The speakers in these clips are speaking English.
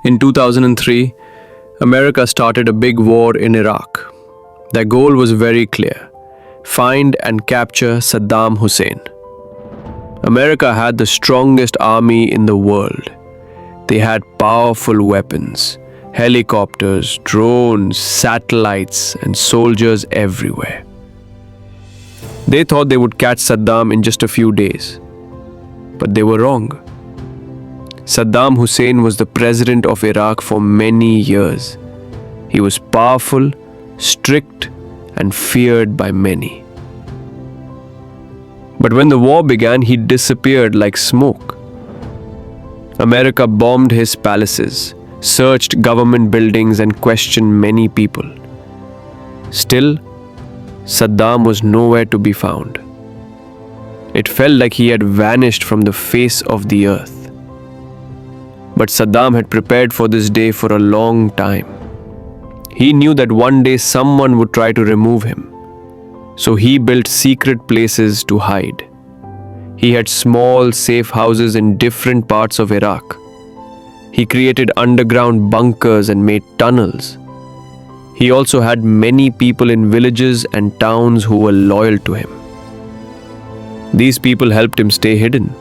In 2003, America started a big war in Iraq. Their goal was very clear: find and capture Saddam Hussein. America had the strongest army in the world. They had powerful weapons, helicopters, drones, satellites, and soldiers everywhere. They thought they would catch Saddam in just a few days. But they were wrong. Saddam Hussein was the president of Iraq for many years. He was powerful, strict, and feared by many. But when the war began, he disappeared like smoke. America bombed his palaces, searched government buildings, and questioned many people. Still, Saddam was nowhere to be found. It felt like he had vanished from the face of the earth. But Saddam had prepared for this day for a long time. He knew that one day someone would try to remove him. So he built secret places to hide. He had small, safe houses in different parts of Iraq. He created underground bunkers and made tunnels. He also had many people in villages and towns who were loyal to him. These people helped him stay hidden.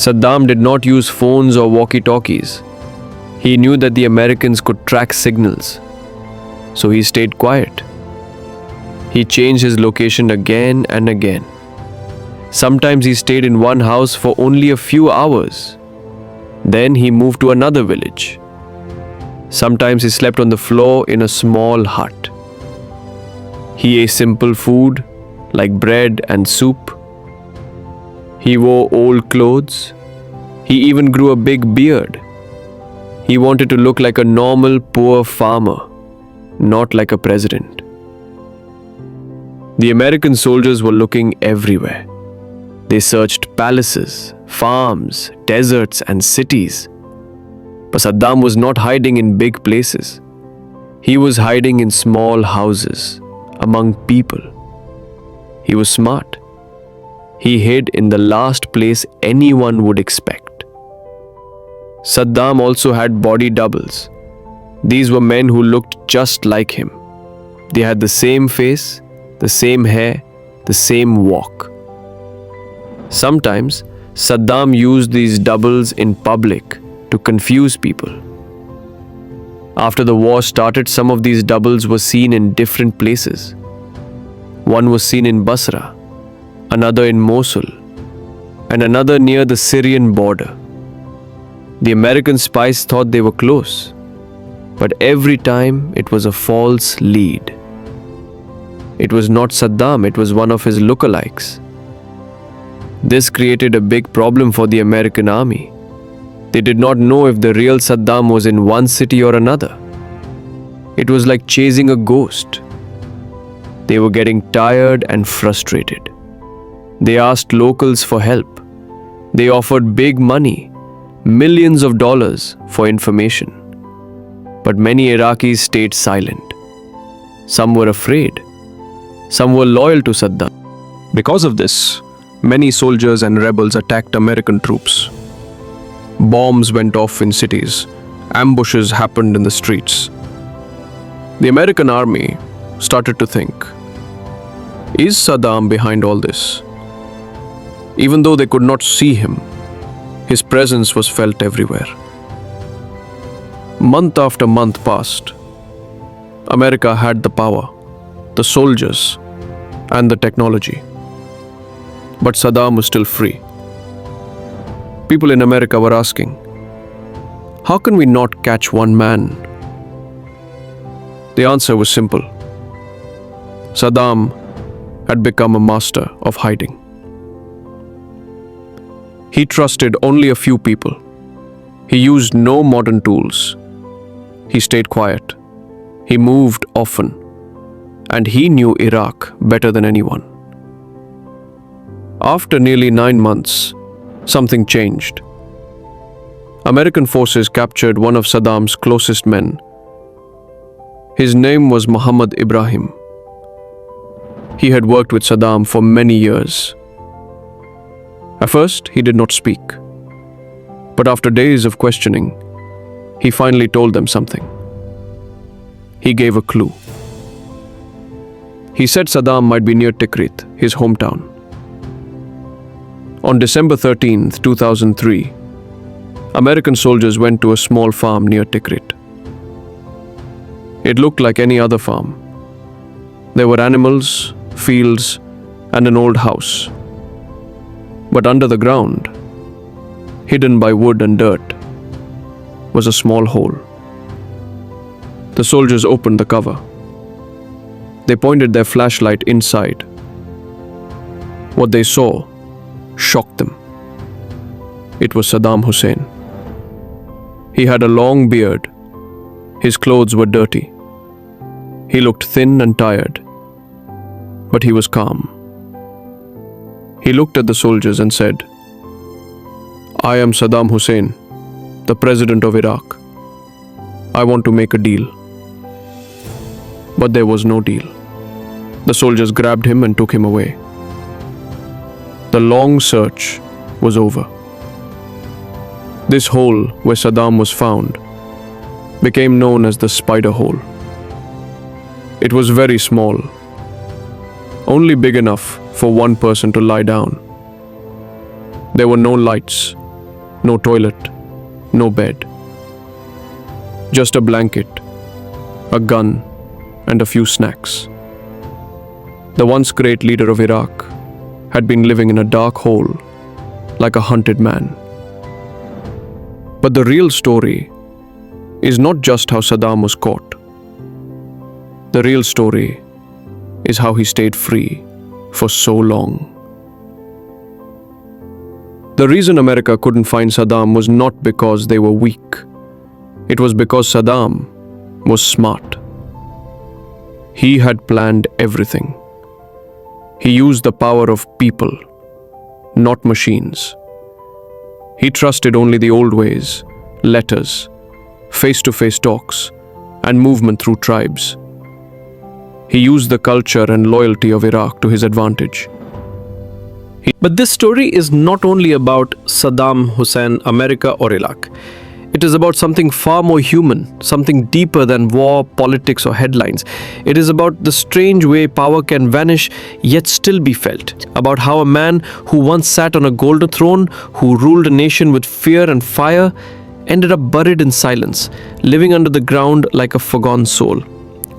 Saddam did not use phones or walkie-talkies. He knew that the Americans could track signals, so he stayed quiet. He changed his location again and again. Sometimes he stayed in one house for only a few hours. Then he moved to another village. Sometimes he slept on the floor in a small hut. He ate simple food like bread and soup. He wore old clothes. He even grew a big beard. He wanted to look like a normal poor farmer, not like a president. The American soldiers were looking everywhere. They searched palaces, farms, deserts, and cities. But Saddam was not hiding in big places. He was hiding in small houses, among people. He was smart. He hid in the last place anyone would expect. Saddam also had body doubles. These were men who looked just like him. They had the same face, the same hair, the same walk. Sometimes, Saddam used these doubles in public to confuse people. After the war started, some of these doubles were seen in different places. One was seen in Basra, another in Mosul, and another near the Syrian border. The American spies thought they were close, but every time it was a false lead. It was not Saddam, it was one of his lookalikes. This created a big problem for the American army. They did not know if the real Saddam was in one city or another. It was like chasing a ghost. They were getting tired and frustrated. They asked locals for help. They offered big money, millions of dollars for information. But many Iraqis stayed silent. Some were afraid. Some were loyal to Saddam. Because of this, many soldiers and rebels attacked American troops. Bombs went off in cities. Ambushes happened in the streets. The American army started to think, is Saddam behind all this? Even though they could not see him, his presence was felt everywhere. Month after month passed. America had the power, the soldiers, and the technology. But Saddam was still free. People in America were asking, how can we not catch one man? The answer was simple. Saddam had become a master of hiding. He trusted only a few people. He used no modern tools. He stayed quiet. He moved often. And he knew Iraq better than anyone. After nearly 9 months, something changed. American forces captured one of Saddam's closest men. His name was Muhammad Ibrahim. He had worked with Saddam for many years. At first, he did not speak. But after days of questioning, He finally told them something. He gave a clue. He said Saddam might be near Tikrit, his hometown. On December 13th, 2003, American soldiers went to a small farm near Tikrit. It looked like any other farm. There were animals, fields, and an old house. But under the ground, hidden by wood and dirt, was a small hole. The soldiers opened the cover. They pointed their flashlight inside. What they saw shocked them. It was Saddam Hussein. He had a long beard. His clothes were dirty. He looked thin and tired, but he was calm. He looked at the soldiers and said, "I am Saddam Hussein, the president of Iraq. I want to make a deal." But there was no deal. The soldiers grabbed him and took him away. The long search was over. This hole where Saddam was found became known as the spider hole. It was very small, only big enough for one person to lie down. There were no lights, no toilet, no bed. Just a blanket, a gun, and a few snacks. The once great leader of Iraq had been living in a dark hole like a hunted man. But the real story is not just how Saddam was caught. The real story is how he stayed free for so long. The reason America couldn't find Saddam was not because they were weak. It was because Saddam was smart. He had planned everything. He used the power of people, not machines. He trusted only the old ways, letters, face-to-face talks, and movement through tribes. He used the culture and loyalty of Iraq to his advantage. But this story is not only about Saddam Hussein, America, or Iraq. It is about something far more human, something deeper than war, politics, or headlines. It is about the strange way power can vanish yet still be felt. About how a man who once sat on a golden throne, who ruled a nation with fear and fire, ended up buried in silence, living under the ground like a forgone soul.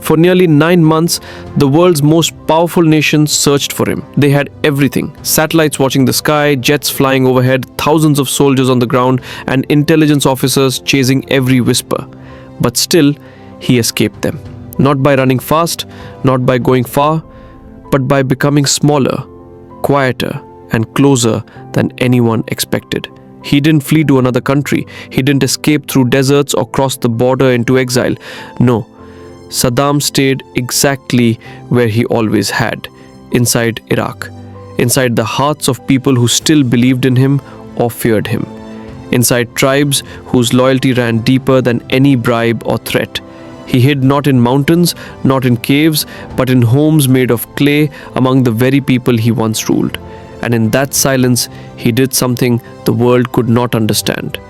For nearly 9 months, the world's most powerful nation searched for him. They had everything: satellites watching the sky, jets flying overhead, thousands of soldiers on the ground, and intelligence officers chasing every whisper. But still, he escaped them. Not by running fast, not by going far, but by becoming smaller, quieter, and closer than anyone expected. He didn't flee to another country. He didn't escape through deserts or cross the border into exile. No. Saddam stayed exactly where he always had, inside Iraq, inside the hearts of people who still believed in him or feared him, inside tribes whose loyalty ran deeper than any bribe or threat. He hid not in mountains, not in caves, but in homes made of clay among the very people he once ruled. And in that silence, he did something the world could not understand.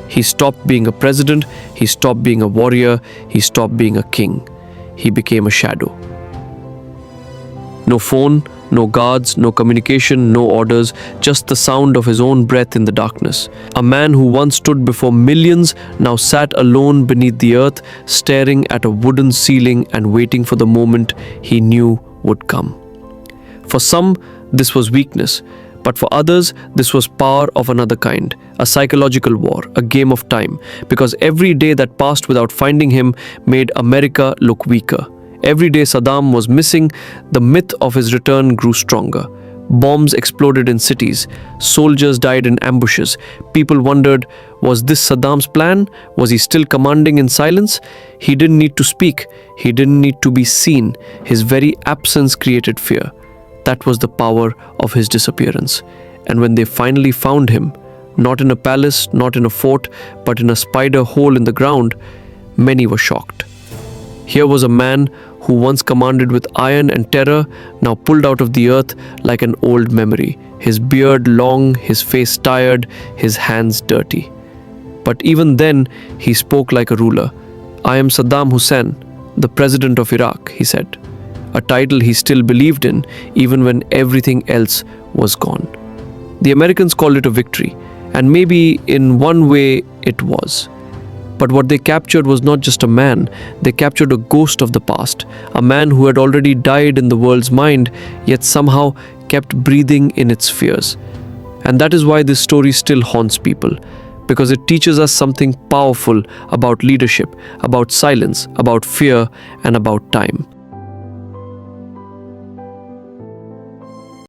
He stopped being a president, he stopped being a warrior, he stopped being a king. He became a shadow. No phone, no guards, no communication, no orders, just the sound of his own breath in the darkness. A man who once stood before millions now sat alone beneath the earth, staring at a wooden ceiling and waiting for the moment he knew would come. For some, this was weakness, but for others, this was power of another kind, a psychological war, a game of time, because every day that passed without finding him made America look weaker. Every day Saddam was missing, the myth of his return grew stronger. Bombs exploded in cities, soldiers died in ambushes. People wondered, was this Saddam's plan? Was he still commanding in silence? He didn't need to speak, he didn't need to be seen. His very absence created fear. That was the power of his disappearance. And when they finally found him, not in a palace, not in a fort, but in a spider hole in the ground, many were shocked. Here was a man who once commanded with iron and terror, now pulled out of the earth like an old memory, his beard long, his face tired, his hands dirty. But even then, he spoke like a ruler. "I am Saddam Hussein, the president of Iraq," he said, a title he still believed in even when everything else was gone. The Americans called it a victory, and maybe in one way it was. But what they captured was not just a man, they captured a ghost of the past, a man who had already died in the world's mind, yet somehow kept breathing in its fears. And that is why this story still haunts people, because it teaches us something powerful about leadership, about silence, about fear, and about time.